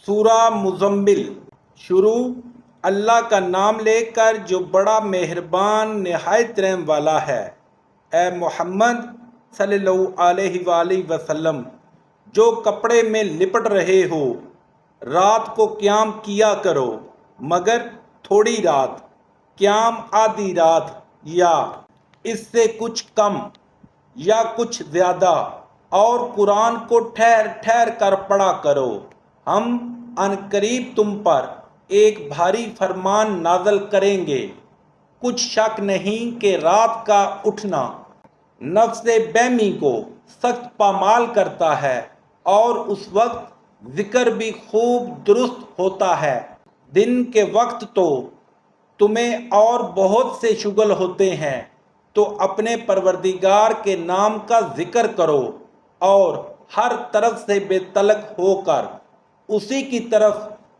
سورہ مزمل شروع اللہ کا نام لے کر جو بڑا مہربان نہایت رحم والا ہے۔ اے محمد صلی اللہ علیہ وآلہ وسلم، جو کپڑے میں لپٹ رہے ہو، رات کو قیام کیا کرو مگر تھوڑی رات، قیام آدھی رات یا اس سے کچھ کم یا کچھ زیادہ، اور قرآن کو ٹھہر ٹھہر کر پڑھا کرو۔ ہم عنقریب تم پر ایک بھاری فرمان نازل کریں گے۔ کچھ شک نہیں کہ رات کا اٹھنا نفس بہمی کو سخت پامال کرتا ہے، اور اس وقت ذکر بھی خوب درست ہوتا ہے۔ دن کے وقت تو تمہیں اور بہت سے شغل ہوتے ہیں، تو اپنے پروردگار کے نام کا ذکر کرو اور ہر طرف سے بے تعلق ہو کر اسی کی طرف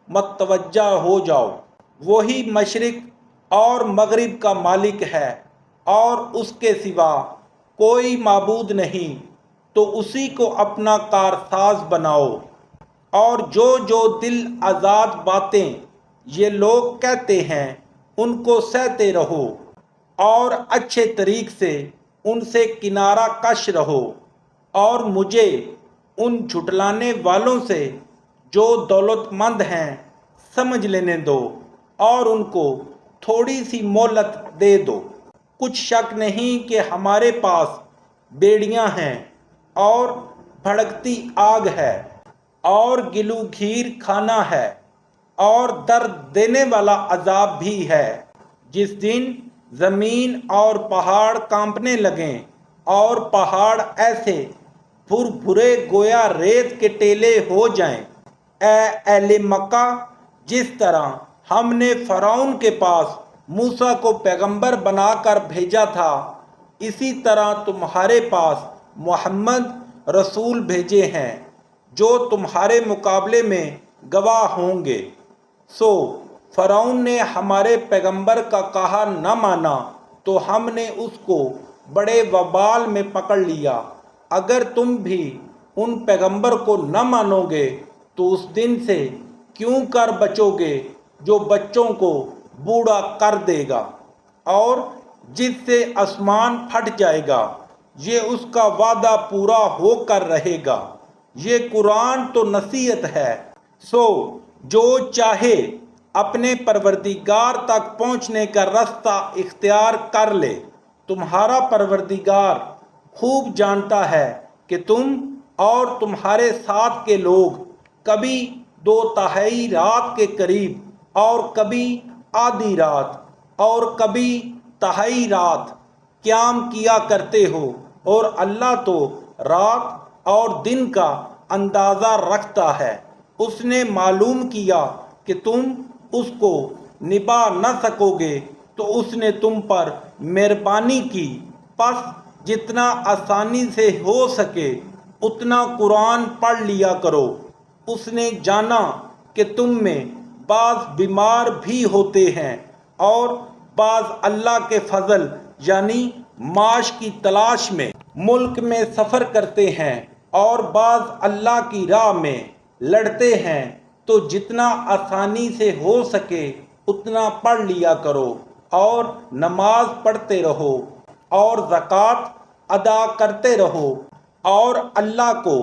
متوجہ ہو جاؤ۔ وہی مشرق اور مغرب کا مالک ہے، اور اس کے سوا کوئی معبود نہیں، تو اسی کو اپنا کارساز بناؤ۔ اور جو دل آزاد باتیں یہ لوگ کہتے ہیں ان کو سہتے رہو، اور اچھے طریق سے ان سے کنارہ کش رہو، اور مجھے ان جھٹلانے والوں سے جو دولت مند ہیں سمجھ لینے دو، اور ان کو تھوڑی سی مہلت دے دو۔ کچھ شک نہیں کہ ہمارے پاس بیڑیاں ہیں اور بھڑکتی آگ ہے، اور گلو گھیر کھانا ہے، اور درد دینے والا عذاب بھی ہے۔ جس دن زمین اور پہاڑ کانپنے لگیں، اور پہاڑ ایسے بھرے گویا ریت کے ٹیلے ہو جائیں۔ اے اہل مکہ، جس طرح ہم نے فرعون کے پاس موسیٰ کو پیغمبر بنا کر بھیجا تھا، اسی طرح تمہارے پاس محمد رسول بھیجے ہیں، جو تمہارے مقابلے میں گواہ ہوں گے۔ سو فرعون نے ہمارے پیغمبر کا کہا نہ مانا، تو ہم نے اس کو بڑے وبال میں پکڑ لیا۔ اگر تم بھی ان پیغمبر کو نہ مانو گے تو اس دن سے کیوں کر بچو گے جو بچوں کو بوڑھا کر دے گا، اور جس سے آسمان پھٹ جائے گا، یہ اس کا وعدہ پورا ہو کر رہے گا۔ یہ قرآن تو نصیحت ہے، سو جو چاہے اپنے پروردگار تک پہنچنے کا رستہ اختیار کر لے۔ تمہارا پروردگار خوب جانتا ہے کہ تم اور تمہارے ساتھ کے لوگ کبھی 2/3 رات کے قریب، اور کبھی آدھی رات، اور کبھی تہائی رات قیام کیا کرتے ہو، اور اللہ تو رات اور دن کا اندازہ رکھتا ہے۔ اس نے معلوم کیا کہ تم اس کو نبھا نہ سکو گے، تو اس نے تم پر مہربانی کی، پس جتنا آسانی سے ہو سکے اتنا قرآن پڑھ لیا کرو۔ اس نے جانا کہ تم میں بعض بیمار بھی ہوتے ہیں، اور بعض اللہ کے فضل یعنی معاش کی تلاش میں ملک میں سفر کرتے ہیں، اور بعض اللہ کی راہ میں لڑتے ہیں، تو جتنا آسانی سے ہو سکے اتنا پڑھ لیا کرو، اور نماز پڑھتے رہو، اور زکوٰۃ ادا کرتے رہو، اور اللہ کو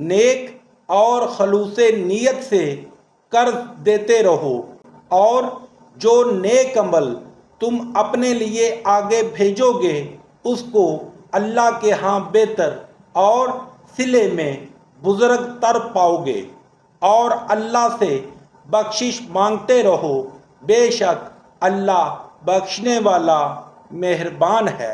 نیک اور خلوص نیت سے قرض دیتے رہو، اور جو نیک عمل تم اپنے لیے آگے بھیجو گے اس کو اللہ کے ہاں بہتر اور صلے میں بزرگ تر پاؤ گے، اور اللہ سے بخشش مانگتے رہو، بے شک اللہ بخشنے والا مہربان ہے۔